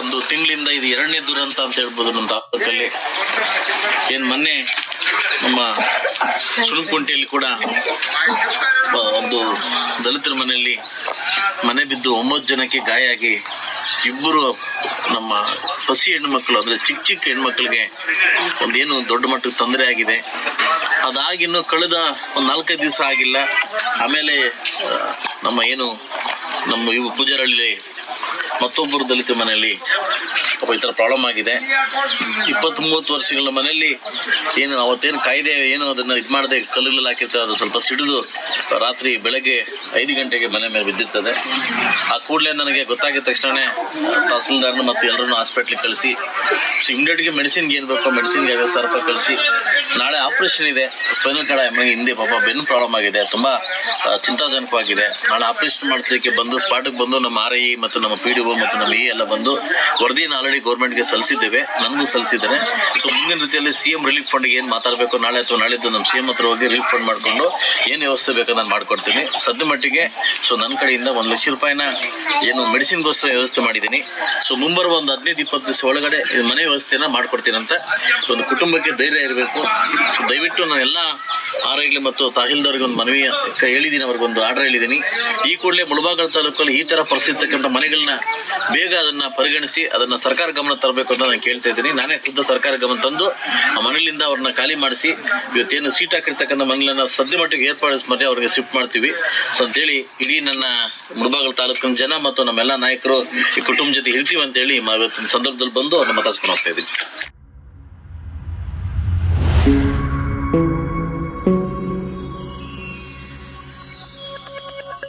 ಒಂದು ತಿಂಗಳಿಂದ ಇದು ಎರಡನೇ ದುರಂತ ಅಂತ ಹೇಳ್ಬೋದು ನಮ್ಮ ತಾಲೂಕಲ್ಲಿ. ಏನ್ ಮೊನ್ನೆ ನಮ್ಮ ಸುಣಕುಂಟೆಯಲ್ಲಿ ಕೂಡ ಒಂದು ದಲಿತರ ಮನೆಯಲ್ಲಿ ಮನೆ ಬಿದ್ದು 9 ಜನಕ್ಕೆ ಗಾಯ ಆಗಿ ಇಬ್ಬರು ನಮ್ಮ ಪಸಿ ಹೆಣ್ಮಕ್ಳು ಅಂದ್ರೆ ಚಿಕ್ಕ ಹೆಣ್ಮಕ್ಳಿಗೆ ಒಂದೇನು ದೊಡ್ಡ ಮಟ್ಟಕ್ಕೆ ತೊಂದರೆ ಆಗಿದೆ. ಅದಾಗಿನ್ನು ಕಳೆದ ಒಂದು 4-5 ದಿವಸ ಆಗಿಲ್ಲ. ಆಮೇಲೆ ನಮ್ಮ ಇವು ಪೂಜಾರಳ್ಳಿ ಮತ್ತೊಬ್ಬರು ದಲಿತ ಮನೆಯಲ್ಲಿ ಈ ಥರ ಪ್ರಾಬ್ಲಮ್ ಆಗಿದೆ. 20-30 ವರ್ಷಗಳ ಮನೆಯಲ್ಲಿ ಏನು ಅವತ್ತೇನು ಕಾಯ್ದೆ ಏನು ಅದನ್ನ ಮಾಡದೆ ಕಲ್ಲುಗಳಲ್ಲಿ ಹಾಕಿರ್ತಾರೆ, ಅದು ಸ್ವಲ್ಪ ಸಿಡಿದು ರಾತ್ರಿ ಬೆಳಗ್ಗೆ 5 ಗಂಟೆಗೆ ಮನೆ ಮೇಲೆ ಬಿದ್ದಿರ್ತದೆ. ಆ ಕೂಡಲೇ ನನಗೆ ಗೊತ್ತಾಗಿದ ತಕ್ಷಣ ತಹಸೀಲ್ದಾರ್ನ ಮತ್ತು ಎಲ್ಲರನ್ನು ಹಾಸ್ಪಿಟ್ಲಿಗೆ ಕಳಿಸಿ ಇಮಿಡಿಯೇಟ್ಗೆ ಮೆಡಿಸಿನ್ಗೆ ಏನು ಬೇಕೋ ಮೆಡಿಸಿನ್ಗೆ 50,000 ರೂಪಾಯಿ ಕಳಿಸಿ, ನಾಳೆ ಆಪರೇಷನ್ ಇದೆ, ಸ್ಪೈನಲ್ ಕಾರ್ಡ್ ಎಮ್ಮೆಗೆ ಹಿಂದೆ ಪಾಪ ಬೆನ್ನು ಪ್ರಾಬ್ಲಮ್ ಆಗಿದೆ, ತುಂಬ ಚಿಂತಾಜನಕವಾಗಿದೆ. ನಾಳೆ ಆಪರೇಷನ್ ಮಾಡ್ಲಿಕ್ಕೆ ಬಂದು ಸ್ಪಾಟಿಗೆ ಬಂದು ನಮ್ಮ RI ಮತ್ತು ನಮ್ಮ PDO ಮತ್ತು ನಮ್ಮ ಎಲ್ಲ ಬಂದು ವರದಿನ ಆಲ್ರೆಡಿ ಗೌರ್ಮೆಂಟ್ಗೆ ಸಲ್ಲಿಸಿದ್ದೇವೆ, ನನಗೂ ಸಲ್ಲಿಸಿದ್ದಾರೆ. ಸೊ ಮುಂದಿನ ರೀತಿಯಲ್ಲಿ CM ರಿಲೀಫ್ ಫಂಡ್ಗೆ ಏನು ಮಾತಾಡಬೇಕು ನಾಳೆ ಅಥವಾ ನಾಳಿದ್ದು ನಮ್ಮ CM ಹತ್ರ ಹೋಗಿ ರಿಲೀಫ್ ಫಂಡ್ ಮಾಡಿಕೊಂಡು ಏನು ವ್ಯವಸ್ಥೆ ಬೇಕೋ ನಾನು ಮಾಡ್ಕೊಡ್ತೀನಿ. ಸದ್ಯ ಮಟ್ಟಿಗೆ ಸೊ ನನ್ನ ಕಡೆಯಿಂದ 1 ಲಕ್ಷ ರೂಪಾಯಿನ ಏನು ಮೆಡಿಸಿನ್ಗೋಸ್ಕರ ವ್ಯವಸ್ಥೆ ಮಾಡಿದ್ದೀನಿ. ಸೊ ಮುಂಬರುವ ಒಂದು 15-20 ದಿವಸ ಒಳಗಡೆ ಮನೆ ವ್ಯವಸ್ಥೆನ ಮಾಡ್ಕೊಡ್ತೀನಿ ಅಂತ. ಒಂದು ಕುಟುಂಬಕ್ಕೆ ಧೈರ್ಯ ಇರಬೇಕು. ಸೊ ದಯವಿಟ್ಟು ನಾನು ಎಲ್ಲ RIಗಳು ಮತ್ತು ತಹಸೀಲ್ದಾರ್ಗೆ ಒಂದು ಮನವಿ ಹೇಳಿದ್ದೀನಿ, ಅವ್ರಿಗೊಂದು ಆರ್ಡರ್ ಹೇಳಿದ್ದೀನಿ. ಈ ಕೂಡಲೇ ಮುಳಬಾಗಿಲು ತಾಲೂಕಲ್ಲಿ ಈ ಥರ ಪರಿಸ್ಥಿತಿ ಇರ್ತಕ್ಕಂಥ ಮನೆಗಳನ್ನ ಬೇಗ ಅದನ್ನ ಪರಿಗಣಿಸಿ ಅದನ್ನ ಸರ್ಕಾರ ಗಮನ ತರಬೇಕು ಅಂತ ನಾನು ಕೇಳ್ತಾ ಇದ್ದೀನಿ. ನಾನೇ ಖುದ್ದು ಸರ್ಕಾರ ಗಮನ ತಂದು ಆ ಮನೆಯಿಂದ ಅವ್ರನ್ನ ಖಾಲಿ ಮಾಡಿಸಿ ಇವತ್ತೇನು ಸೀಟ್ ಹಾಕಿರ್ತಕ್ಕಂಥ ಮನೆಗಳನ್ನ ಸದ್ಯ ಮಟ್ಟಿಗೆ ಏರ್ಪಡಿಸಿ ಮತ್ತೆ ಅವ್ರಿಗೆ ಶಿಫ್ಟ್ ಮಾಡ್ತೀವಿ. ಸೊ ಅಂತೇಳಿ ಇಡೀ ನನ್ನ ಮುಳಬಾಗಿಲು ತಾಲೂಕಿನ ಜನ ಮತ್ತು ನಮ್ಮೆಲ್ಲ ನಾಯಕರು ಈ ಕುಟುಂಬ ಜೊತೆ ಇರ್ತೀವಿ ಅಂತೇಳಿ ಇವತ್ತಿನ ಸಂದರ್ಭದಲ್ಲಿ ಬಂದು ಅದನ್ನ ಮಾತಾಡ್ಸ್ಕೊಂಡು ಹೋಗ್ತಾ ಇದ್ದೀನಿ.